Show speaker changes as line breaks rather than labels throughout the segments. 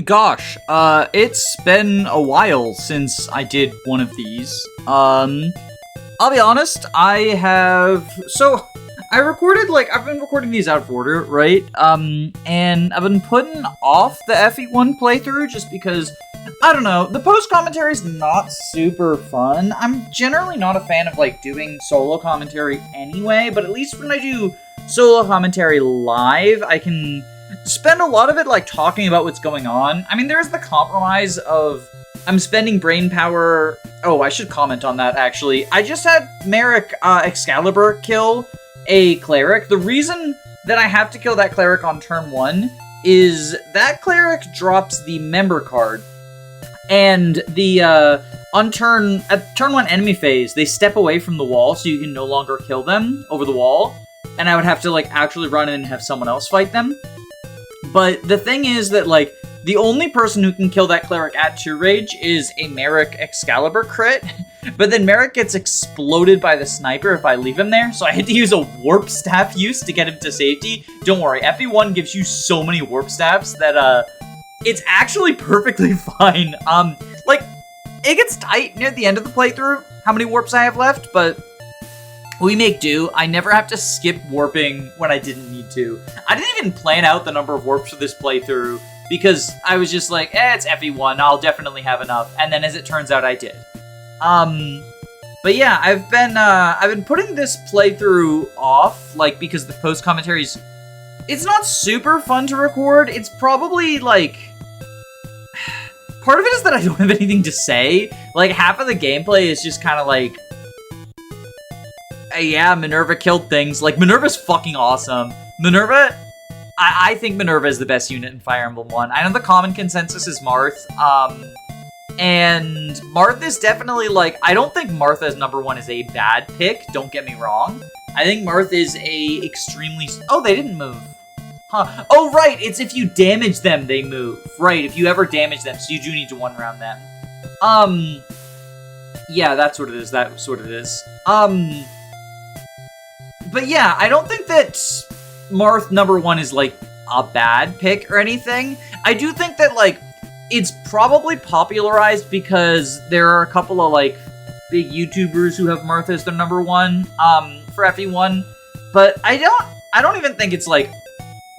gosh, it's been a while since I did one of these. I'll be honest, I recorded, I've been recording these out of order, right? And I've been putting off the FE1 playthrough just because, I don't know, the post-commentary is not super fun. I'm generally not a fan of, doing solo commentary anyway, but at least when I do solo commentary live, I can spend a lot of it, talking about what's going on. I mean, there's the compromise of I'm spending brain power. Oh, I should comment on that, actually. I just had Marrich Excalibur kill a cleric. The reason that I have to kill that cleric on turn 1 is that cleric drops the member card, and the at turn 1 enemy phase, they step away from the wall, so you can no longer kill them over the wall, and I would have to, actually run in and have someone else fight them. But the thing is that, the only person who can kill that cleric at 2 rage is a Marrich Excalibur crit, but then Marrich gets exploded by the sniper if I leave him there, so I had to use a warp staff use to get him to safety. Don't worry, FE1 gives you so many warp staffs that, it's actually perfectly fine. It gets tight near the end of the playthrough, how many warps I have left, but we make do. I never have to skip warping when I didn't need to. I didn't even plan out the number of warps for this playthrough, because I was just like, it's FE1, I'll definitely have enough. And then as it turns out, I did. But yeah, I've been putting this playthrough off, because the post commentaries, it's not super fun to record. It's probably part of it is that I don't have anything to say. Half of the gameplay is just kind of yeah, Minerva killed things. Minerva's fucking awesome. Minerva, I think Minerva is the best unit in Fire Emblem 1. I know the common consensus is Marth, and Marth is definitely, I don't think Marth as number 1 is a bad pick, don't get me wrong. I think Marth is a extremely... Oh, they didn't move. Huh. Oh, right, it's if you damage them, they move. Right, if you ever damage them, so you do need to one-round them. Yeah, that's what it is, But yeah, I don't think that Marth number 1 is, a bad pick or anything. I do think that, it's probably popularized because there are a couple of, big YouTubers who have Marth as their number 1, for FE1. But I don't even think it's,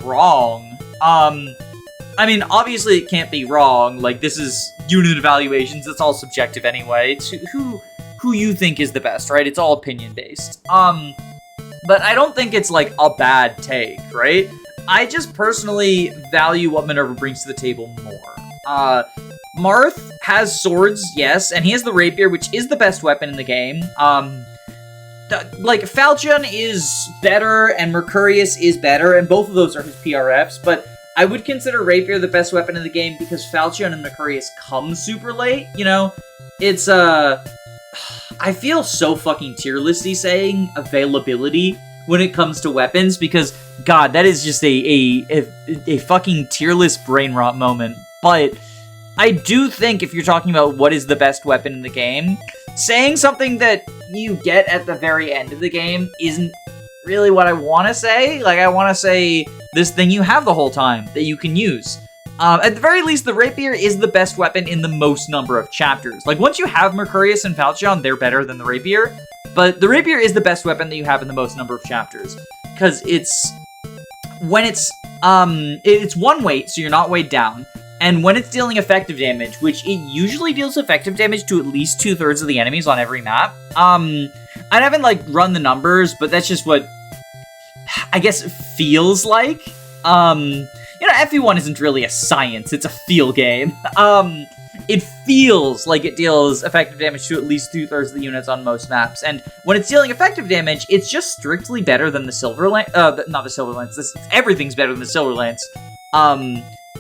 wrong. I mean, obviously it can't be wrong. This is unit evaluations. It's all subjective anyway. It's who you think is the best, right? It's all opinion-based. But I don't think it's, a bad take, right? I just personally value what Minerva brings to the table more. Marth has swords, yes, and he has the rapier, which is the best weapon in the game. Falchion is better, and Mercurius is better, and both of those are his PRFs, but I would consider rapier the best weapon in the game because Falchion and Mercurius come super late, It's, I feel so fucking tier listy saying availability when it comes to weapons, because, God, that is just a fucking tier list brain rot moment. But I do think if you're talking about what is the best weapon in the game, saying something that you get at the very end of the game isn't really what I want to say. I want to say this thing you have the whole time that you can use. At the very least, the rapier is the best weapon in the most number of chapters. Once you have Mercurius and Falchion, they're better than the rapier. But the rapier is the best weapon that you have in the most number of chapters. Because it's one weight, so you're not weighed down. And when it's dealing effective damage, which it usually deals effective damage to at least 2/3 of the enemies on every map. I haven't, run the numbers, but that's just what I guess it feels like. FE1 isn't really a science, it's a feel game. It feels like it deals effective damage to at least 2/3 of the units on most maps, and when it's dealing effective damage, it's just strictly better than the Silver Lance, not the Silver Lance, everything's better than the Silver Lance.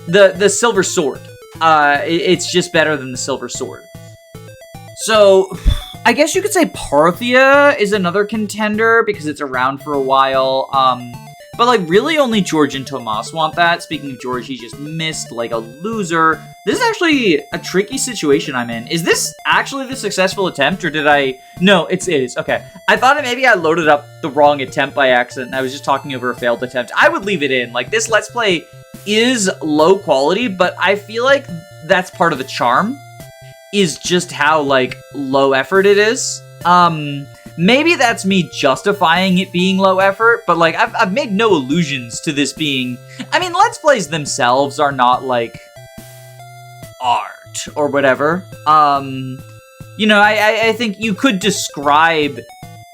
The Silver Sword. It's just better than the Silver Sword. So, I guess you could say Parthia is another contender, because it's around for a while, but, really only George and Tomas want that. Speaking of George, he just missed like a loser. This is actually a tricky situation I'm in. Is this actually the successful attempt, or did I... No, it is. Okay. I thought maybe I loaded up the wrong attempt by accident, and I was just talking over a failed attempt. I would leave it in. Like, this Let's Play is low quality, but I feel like that's part of the charm, is just how, like, low effort it is. Maybe that's me justifying it being low effort, but, like, I've made no allusions to this being... I mean, Let's Plays themselves are not, like, art or whatever. You know, I think you could describe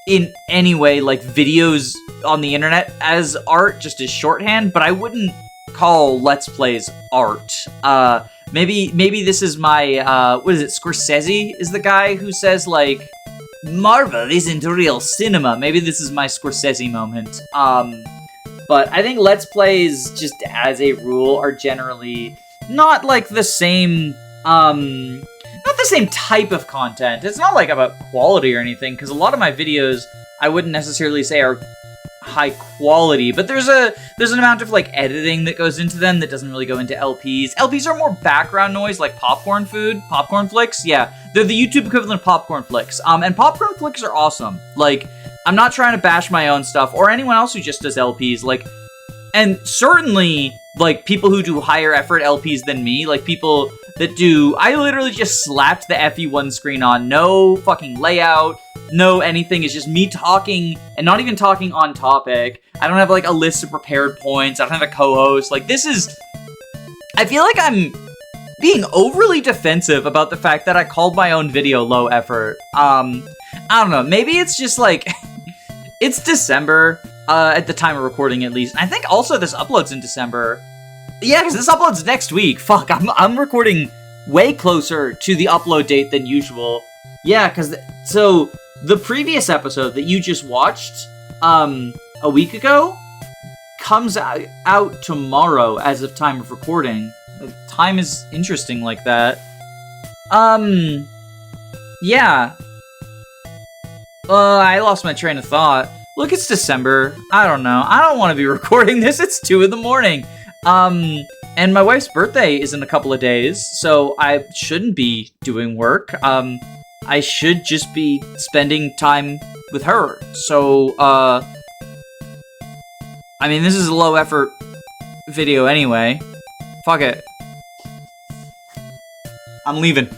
in any way, like, videos on the internet as art, just as shorthand, but I wouldn't call Let's Plays art. Maybe this is my, what is it, Scorsese is the guy who says, like, Marvel isn't real cinema. Maybe this is my Scorsese moment. But I think Let's Plays, just as a rule, are generally not, like, the same, not the same type of content. It's not, like, about quality or anything, because a lot of my videos, I wouldn't necessarily say are high quality, but there's an amount of, like, editing that goes into them that doesn't really go into LPs. LPs are more background noise, like popcorn flicks. Yeah, they're the YouTube equivalent of popcorn flicks. And popcorn flicks are awesome. Like, I'm not trying to bash my own stuff or anyone else who just does LPs. Like, and certainly, like, people who do higher effort LPs than me, like people that do, I literally just slapped the FE1 screen on, no fucking layout, no anything. It's just me talking, and not even talking on topic. I don't have, like, a list of prepared points. I don't have a co-host. Like, this is... I feel like I'm being overly defensive about the fact that I called my own video low effort. I don't know. Maybe it's just, like... it's December, at the time of recording, at least. I think also this uploads in December. Yeah, because this uploads next week. Fuck, I'm recording way closer to the upload date than usual. Yeah, because... So... The previous episode that you just watched, a week ago, comes out tomorrow as of time of recording. Time is interesting like that. Yeah. I lost my train of thought. Look, it's December. I don't know. I don't want to be recording this. It's 2 in the morning. And my wife's birthday is in a couple of days, so I shouldn't be doing work. I should just be spending time with her. So, I mean, this is a low effort video anyway. Fuck it. I'm leaving.